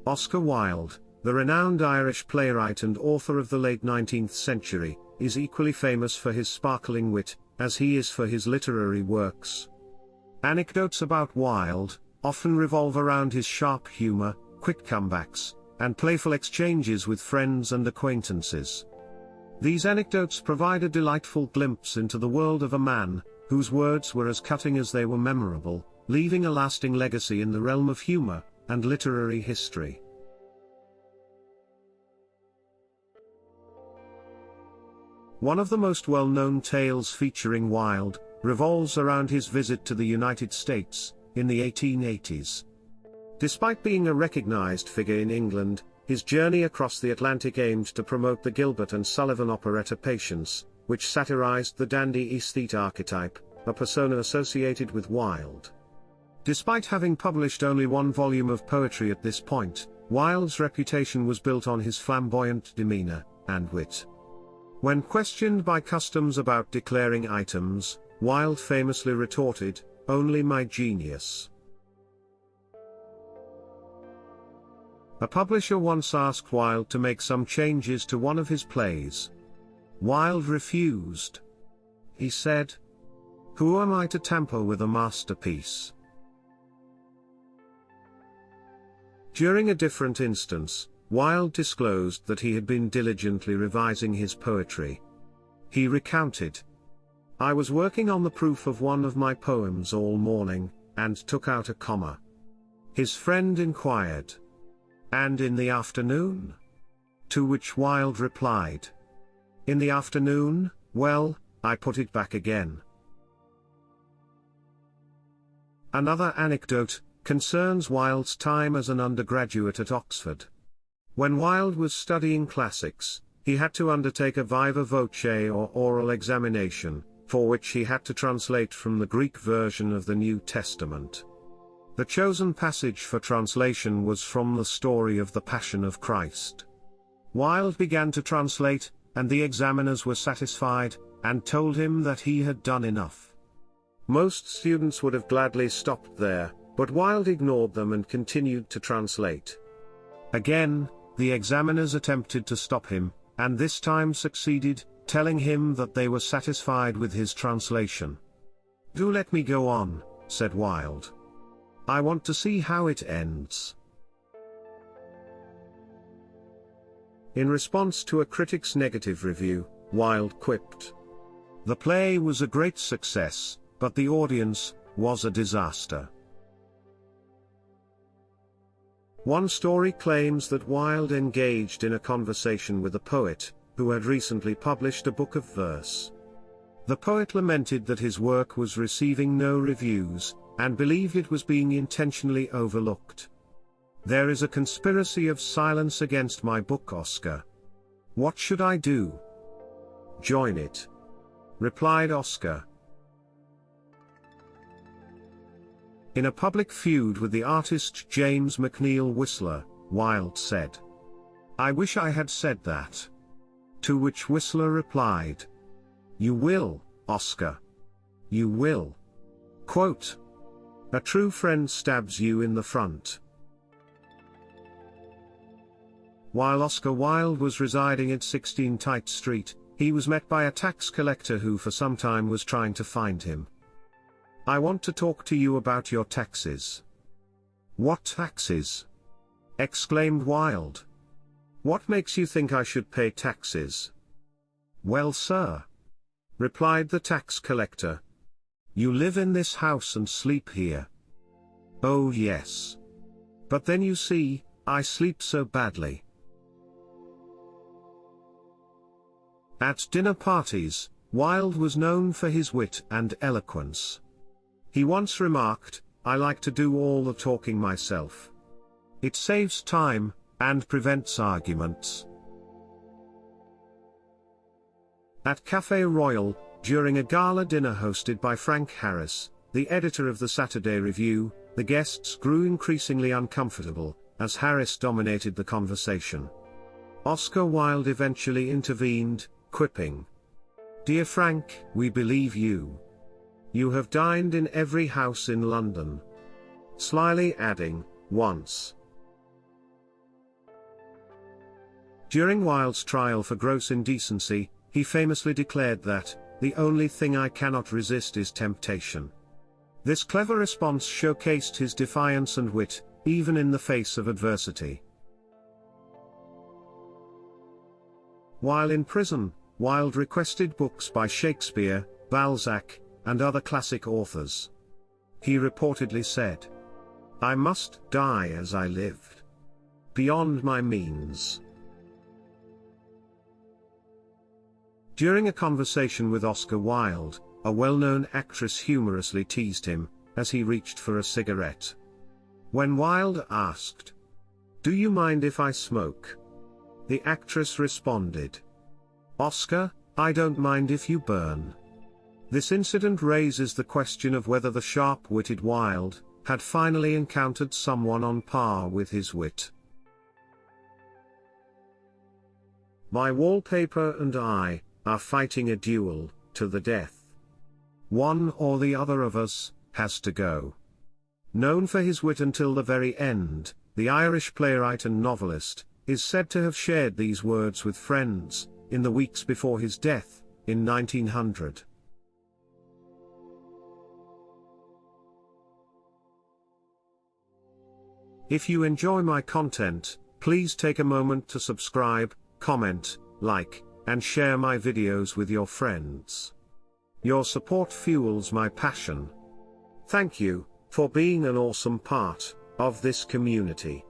Oscar Wilde, the renowned Irish playwright and author of the late 19th century, is equally famous for his sparkling wit, as he is for his literary works. Anecdotes about Wilde often revolve around his sharp humor, quick comebacks, and playful exchanges with friends and acquaintances. These anecdotes provide a delightful glimpse into the world of a man whose words were as cutting as they were memorable, leaving a lasting legacy in the realm of humor and literary history. One of the most well-known tales featuring Wilde revolves around his visit to the United States in the 1880s. Despite being a recognized figure in England, his journey across the Atlantic aimed to promote the Gilbert and Sullivan operetta Patience, which satirized the dandy aesthete archetype, a persona associated with Wilde. Despite having published only one volume of poetry at this point, Wilde's reputation was built on his flamboyant demeanor and wit. When questioned by customs about declaring items, Wilde famously retorted, "Only my genius." A publisher once asked Wilde to make some changes to one of his plays. Wilde refused. He said, "Who am I to tamper with a masterpiece?" During a different instance, Wilde disclosed that he had been diligently revising his poetry. He recounted, "I was working on the proof of one of my poems all morning, and took out a comma." His friend inquired, "And in the afternoon?" To which Wilde replied, "In the afternoon, well, I put it back again." Another anecdote concerns Wilde's time as an undergraduate at Oxford. When Wilde was studying classics, he had to undertake a viva voce or oral examination, for which he had to translate from the Greek version of the New Testament. The chosen passage for translation was from the story of the Passion of Christ. Wilde began to translate, and the examiners were satisfied, and told him that he had done enough. Most students would have gladly stopped there, but Wilde ignored them and continued to translate. Again, the examiners attempted to stop him, and this time succeeded, telling him that they were satisfied with his translation. "Do let me go on," said Wilde. "I want to see how it ends." In response to a critic's negative review, Wilde quipped, "The play was a great success, but the audience was a disaster." One story claims that Wilde engaged in a conversation with a poet, who had recently published a book of verse. The poet lamented that his work was receiving no reviews, and believed it was being intentionally overlooked. "There is a conspiracy of silence against my book, Oscar. What should I do?" "Join it," replied Oscar. In a public feud with the artist James McNeill Whistler, Wilde said, "I wish I had said that." To which Whistler replied, "You will, Oscar. You will." Quote, "A true friend stabs you in the front." While Oscar Wilde was residing at 16 Tite Street, he was met by a tax collector who for some time was trying to find him. "I want to talk to you about your taxes." "What taxes?" exclaimed Wilde. "What makes you think I should pay taxes?" "Well, sir," replied the tax collector, "you live in this house and sleep here." "Oh yes. But then you see, I sleep so badly." At dinner parties, Wilde was known for his wit and eloquence. He once remarked, "I like to do all the talking myself. It saves time, and prevents arguments." At Café Royal, during a gala dinner hosted by Frank Harris, the editor of the Saturday Review, the guests grew increasingly uncomfortable, as Harris dominated the conversation. Oscar Wilde eventually intervened, quipping, "Dear Frank, we believe you. You have dined in every house in London." Slyly adding, "once." During Wilde's trial for gross indecency, he famously declared that, "The only thing I cannot resist is temptation." This clever response showcased his defiance and wit, even in the face of adversity. While in prison, Wilde requested books by Shakespeare, Balzac, and other classic authors. He reportedly said, "I must die as I lived. Beyond my means." During a conversation with Oscar Wilde, a well-known actress humorously teased him, as he reached for a cigarette. When Wilde asked, "Do you mind if I smoke?" the actress responded, "Oscar, I don't mind if you burn." This incident raises the question of whether the sharp-witted Wilde had finally encountered someone on par with his wit. My wallpaper and I are fighting a duel to the death. One or the other of us has to go. Known for his wit until the very end, the Irish playwright and novelist is said to have shared these words with friends in the weeks before his death in 1900. If you enjoy my content, please take a moment to subscribe, comment, like, and share my videos with your friends. Your support fuels my passion. Thank you for being an awesome part of this community.